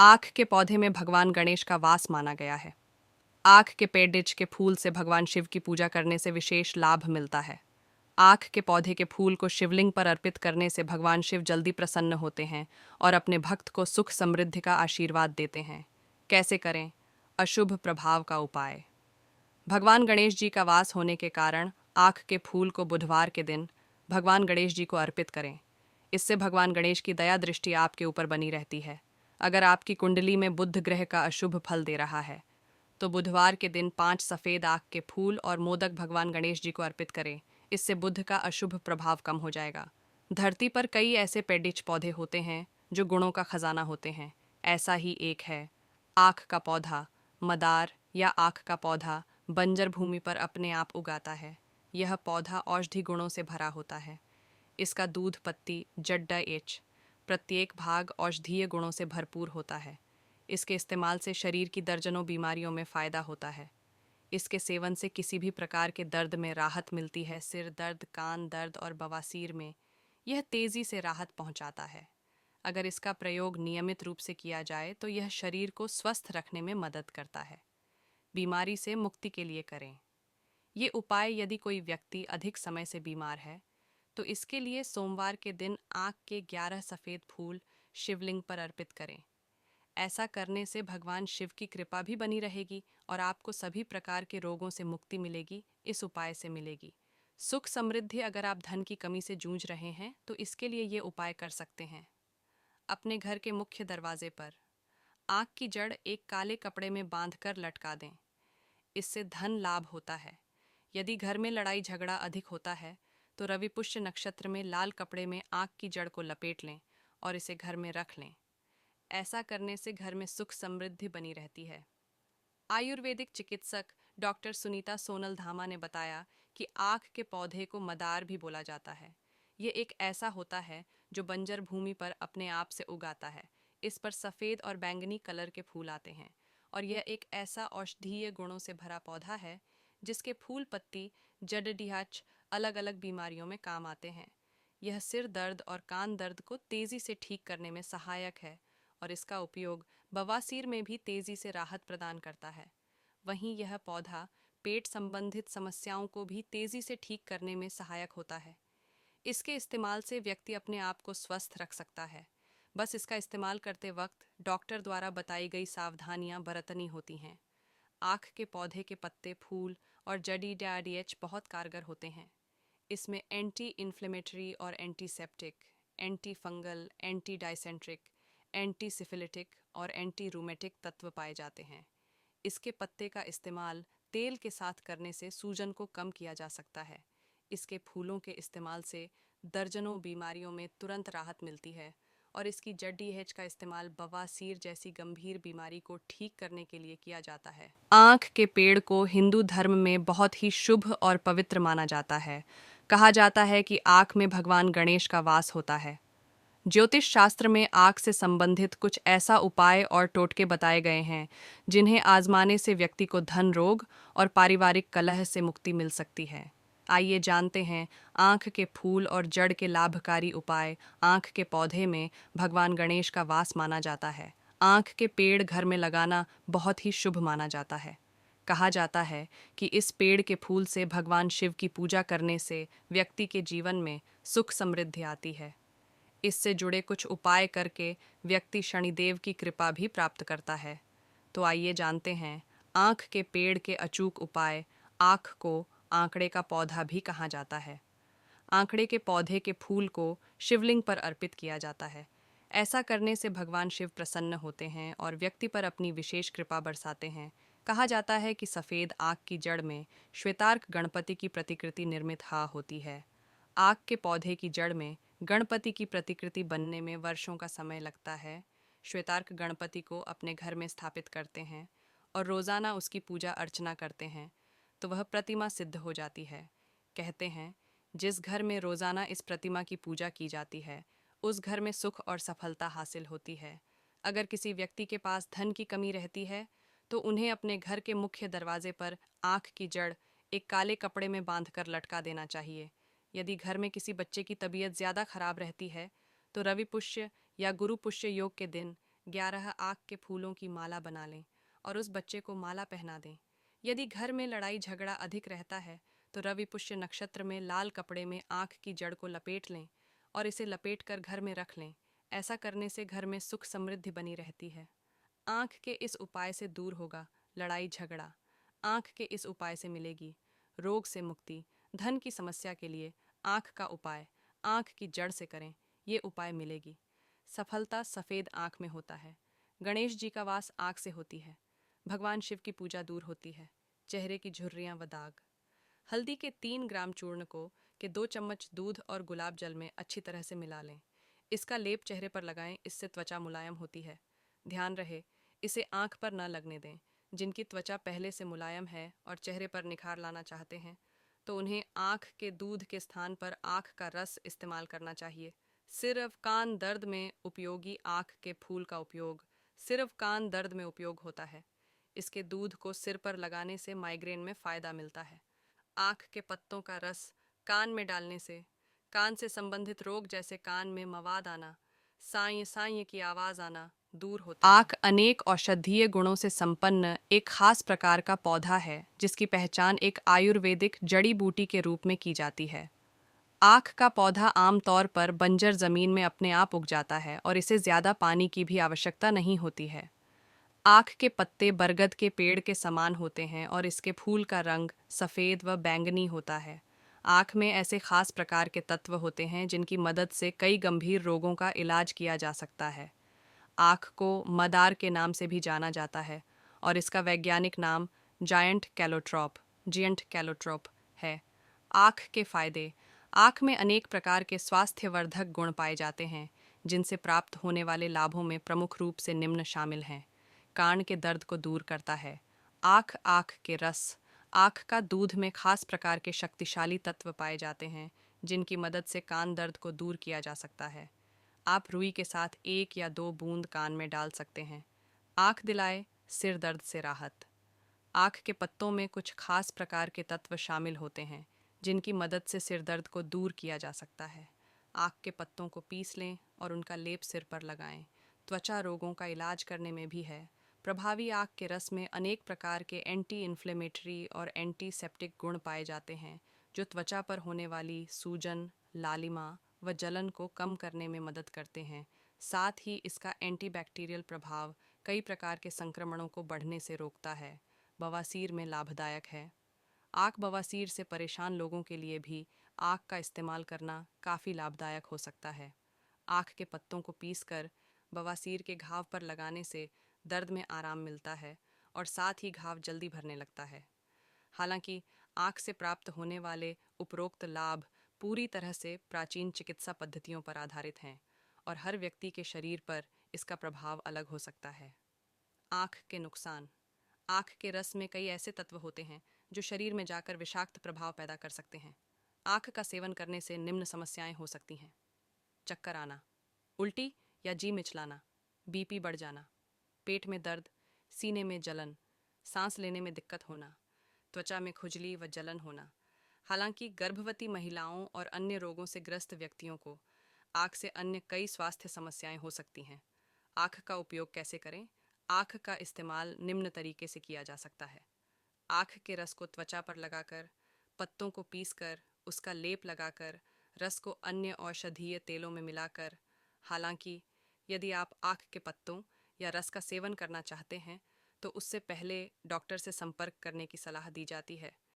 आख के पौधे में भगवान गणेश का वास माना गया है। आख के पेड़िज के फूल से भगवान शिव की पूजा करने से विशेष लाभ मिलता है। आख के पौधे के फूल को शिवलिंग पर अर्पित करने से भगवान शिव जल्दी प्रसन्न होते हैं और अपने भक्त को सुख समृद्धि का आशीर्वाद देते हैं। कैसे करें? अशुभ प्रभाव का उपाय। भगवान गणेश जी का वास होने के कारण आख के फूल को बुधवार के दिन भगवान गणेश जी को अर्पित करें। इससे भगवान गणेश की दया दृष्टि आपके ऊपर बनी रहती है। अगर आपकी कुंडली में बुध ग्रह का अशुभ फल दे रहा है तो बुधवार के दिन 5 सफ़ेद आख के फूल और मोदक भगवान गणेश जी को अर्पित करें। इससे बुध का अशुभ प्रभाव कम हो जाएगा। धरती पर कई ऐसे पेडिच पौधे होते हैं जो गुणों का खजाना होते हैं। ऐसा ही एक है आख का पौधा। मदार या आख का पौधा बंजर भूमि पर अपने आप उगाता है। यह पौधा औषधि गुणों से भरा होता है। इसका दूध, पत्ती, जड्डा एच प्रत्येक भाग औषधीय गुणों से भरपूर होता है। इसके इस्तेमाल से शरीर की दर्जनों बीमारियों में फ़ायदा होता है। इसके सेवन से किसी भी प्रकार के दर्द में राहत मिलती है। सिर दर्द, कान दर्द और बवासीर में यह तेज़ी से राहत पहुंचाता है। अगर इसका प्रयोग नियमित रूप से किया जाए तो यह शरीर को स्वस्थ रखने में मदद करता है। बीमारी से मुक्ति के लिए करें ये उपाय। यदि कोई व्यक्ति अधिक समय से बीमार है तो इसके लिए सोमवार के दिन आँख के 11 सफ़ेद फूल शिवलिंग पर अर्पित करें। ऐसा करने से भगवान शिव की कृपा भी बनी रहेगी और आपको सभी प्रकार के रोगों से मुक्ति मिलेगी। इस उपाय से मिलेगी सुख समृद्धि। अगर आप धन की कमी से जूझ रहे हैं तो इसके लिए ये उपाय कर सकते हैं। अपने घर के मुख्य दरवाजे पर आँख की जड़ एक काले कपड़े में बांधकर लटका दें। इससे धन लाभ होता है। यदि घर में लड़ाई झगड़ा अधिक होता है तो रवि पुष्य नक्षत्र में लाल कपड़े में आँख की जड़ को लपेट लें और इसे घर में रख लें। ऐसा करने से घर में सुख समृद्धि बनी रहती है। आयुर्वेदिक चिकित्सक डॉक्टर सुनीता सोनल धामा ने बताया कि आँख के पौधे को मदार भी बोला जाता है। ये एक ऐसा होता है जो बंजर भूमि पर अपने आप से उगाता है। इस पर सफ़ेद और बैंगनी कलर के फूल आते हैं और यह एक ऐसा औषधीय गुणों से भरा पौधा है जिसके फूल, पत्ती, जड़डिहाच अलग अलग बीमारियों में काम आते हैं। यह सिर दर्द और कान दर्द को तेज़ी से ठीक करने में सहायक है और इसका उपयोग बवासीर में भी तेज़ी से राहत प्रदान करता है। वहीं यह पौधा पेट संबंधित समस्याओं को भी तेज़ी से ठीक करने में सहायक होता है। इसके इस्तेमाल से व्यक्ति अपने आप को स्वस्थ रख सकता है। बस इसका इस्तेमाल करते वक्त डॉक्टर द्वारा बताई गई सावधानियां बरतनी होती हैं। आँख के पौधे के पत्ते, फूल और जड़ी डीएच बहुत कारगर होते हैं। इसमें एंटी इन्फ्लेमेटरी और antiseptic, anti fungal, anti dysenteric, anti syphilitic और एंटी रूमेटिक तत्व पाए जाते हैं। इसके पत्ते का इस्तेमाल तेल के साथ करने से सूजन को कम किया जा सकता है। इसके फूलों के इस्तेमाल से दर्जनों बीमारियों में तुरंत राहत मिलती है और इसकी जड़ी का इस्तेमाल बवासीर जैसी गंभीर बीमारी को ठीक करने के लिए किया जाता है। आँख के पेड़ को हिंदू धर्म में बहुत ही शुभ और पवित्र माना जाता है। कहा जाता है कि आँख में भगवान गणेश का वास होता है। ज्योतिष शास्त्र में आँख से संबंधित कुछ ऐसा उपाय और टोटके बताए गए हैं जिन्हें आजमाने से व्यक्ति को धन, रोग और पारिवारिक कलह से मुक्ति मिल सकती है। आइए जानते हैं आँख के फूल और जड़ के लाभकारी उपाय। आँख के पौधे में भगवान गणेश का वास माना जाता है। आँख के पेड़ घर में लगाना बहुत ही शुभ माना जाता है। कहा जाता है कि इस पेड़ के फूल से भगवान शिव की पूजा करने से व्यक्ति के जीवन में सुख समृद्धि आती है। इससे जुड़े कुछ उपाय करके व्यक्ति शनिदेव की कृपा भी प्राप्त करता है। तो आइए जानते हैं आँख के पेड़ के अचूक उपाय। आँख को आंकड़े का पौधा भी कहा जाता है। आंकड़े के पौधे के फूल को शिवलिंग पर अर्पित किया जाता है। ऐसा करने से भगवान शिव प्रसन्न होते हैं और व्यक्ति पर अपनी विशेष कृपा बरसाते हैं। कहा जाता है कि सफ़ेद आँख की जड़ में श्वेतार्क गणपति की प्रतिकृति निर्मित होती है। आँख के पौधे की जड़ में गणपति की प्रतिकृति बनने में वर्षों का समय लगता है। श्वेतार्क गणपति को अपने घर में स्थापित करते हैं और रोज़ाना उसकी पूजा अर्चना करते हैं तो वह प्रतिमा सिद्ध हो जाती है। कहते हैं जिस घर में रोज़ाना इस प्रतिमा की पूजा की जाती है उस घर में सुख और सफलता हासिल होती है। अगर किसी व्यक्ति के पास धन की कमी रहती है तो उन्हें अपने घर के मुख्य दरवाजे पर आँख की जड़ एक काले कपड़े में बांधकर लटका देना चाहिए। यदि घर में किसी बच्चे की तबीयत ज़्यादा खराब रहती है तो रवि पुष्य या गुरु पुष्य योग के दिन 11 आँख के फूलों की माला बना लें और उस बच्चे को माला पहना दें। यदि घर में लड़ाई झगड़ा अधिक रहता है तो रवि पुष्य नक्षत्र में लाल कपड़े में आँख की जड़ को लपेट लें और इसे लपेट कर घर में रख लें। ऐसा करने से घर में सुख समृद्धि बनी रहती है। आँख के इस उपाय से दूर होगा लड़ाई झगड़ा। आँख के इस उपाय से मिलेगी रोग से मुक्ति। धन की समस्या के लिए आँख का उपाय आँख की जड़ से करें, ये उपाय मिलेगी। सफलता सफ़ेद आँख में होता है। गणेश जी का वास आँख से होती है। भगवान शिव की पूजा दूर होती है। चेहरे की झुर्रियाँ व दाग। हल्दी के 3 ग्राम चूर्ण को के 2 चम्मच दूध और गुलाब जल में अच्छी तरह से मिला लें। इसका लेप चेहरे पर लगाएं, इससे त्वचा मुलायम होती है। ध्यान रहे इसे आँख पर न लगने दें। जिनकी त्वचा पहले से मुलायम है और चेहरे पर निखार लाना चाहते हैं तो उन्हें आँख के दूध के स्थान पर आँख का रस इस्तेमाल करना चाहिए। सिर व कान दर्द में उपयोगी आँख के फूल का उपयोग सिर व कान दर्द में उपयोग होता है। इसके दूध को सिर पर लगाने से माइग्रेन में फ़ायदा मिलता है। आँख के पत्तों का रस कान में डालने से कान से संबंधित रोग जैसे कान में मवाद आना, साँय साँय की आवाज़ आना दूर होते हैं। आँख अनेक औषधीय गुणों से संपन्न एक खास प्रकार का पौधा है जिसकी पहचान एक आयुर्वेदिक जड़ी बूटी के रूप में की जाती है। आँख का पौधा आमतौर पर बंजर ज़मीन में अपने आप उग जाता है और इसे ज़्यादा पानी की भी आवश्यकता नहीं होती है। आँख के पत्ते बरगद के पेड़ के समान होते हैं और इसके फूल का रंग सफ़ेद व बैंगनी होता है। आँख में ऐसे खास प्रकार के तत्व होते हैं जिनकी मदद से कई गंभीर रोगों का इलाज किया जा सकता है। आँख को मदार के नाम से भी जाना जाता है और इसका वैज्ञानिक नाम जियंट कैलोट्रोप है। आँख के फायदे आँख में अनेक प्रकार के स्वास्थ्यवर्धक गुण पाए जाते हैं जिनसे प्राप्त होने वाले लाभों में प्रमुख रूप से निम्न शामिल हैं। कान के दर्द को दूर करता है। आँख के रस आँख का दूध में खास प्रकार के शक्तिशाली तत्व पाए जाते हैं जिनकी मदद से कान दर्द को दूर किया जा सकता है। आप रुई के साथ 1 या 2 बूंद कान में डाल सकते हैं। आँख दिलाए सिर दर्द से राहत। आँख के पत्तों में कुछ खास प्रकार के तत्व शामिल होते हैं जिनकी मदद से सिर दर्द को दूर किया जा सकता है। आँख के पत्तों को पीस लें और उनका लेप सिर पर लगाएं। त्वचा रोगों का इलाज करने में भी है। प्रभावी आँख के रस में अनेक प्रकार के एंटी इन्फ्लेमेटरी और एंटीसेप्टिक गुण पाए जाते हैं जो त्वचा पर होने वाली सूजन, लालिमा व जलन को कम करने में मदद करते हैं। साथ ही इसका एंटीबैक्टीरियल प्रभाव कई प्रकार के संक्रमणों को बढ़ने से रोकता है। बवासीर में लाभदायक है। आँख बवासीर से परेशान लोगों के लिए भी आँख का इस्तेमाल करना काफ़ी लाभदायक हो सकता है। आँख के पत्तों को पीसकर बवासीर के घाव पर लगाने से दर्द में आराम मिलता है और साथ ही घाव जल्दी भरने लगता है। हालांकि आँख से प्राप्त होने वाले उपरोक्त लाभ पूरी तरह से प्राचीन चिकित्सा पद्धतियों पर आधारित हैं और हर व्यक्ति के शरीर पर इसका प्रभाव अलग हो सकता है। आँख के नुकसान आँख के रस में कई ऐसे तत्व होते हैं जो शरीर में जाकर विषाक्त प्रभाव पैदा कर सकते हैं। आँख का सेवन करने से निम्न समस्याएं हो सकती हैं। चक्कर आना, उल्टी या जी मिचलाना, बीपी बढ़ जाना, पेट में दर्द, सीने में जलन, सांस लेने में दिक्कत होना, त्वचा में खुजली व जलन होना। हालांकि गर्भवती महिलाओं और अन्य रोगों से ग्रस्त व्यक्तियों को आँख से अन्य कई स्वास्थ्य समस्याएं हो सकती हैं। आँख का उपयोग कैसे करें? आँख का इस्तेमाल निम्न तरीके से किया जा सकता है। आँख के रस को त्वचा पर लगाकर, पत्तों को पीसकर, उसका लेप लगाकर, रस को अन्य औषधीय तेलों में मिलाकर। हालांकि यदि आप आँख के पत्तों या रस का सेवन करना चाहते हैं तो उससे पहले डॉक्टर से संपर्क करने की सलाह दी जाती है।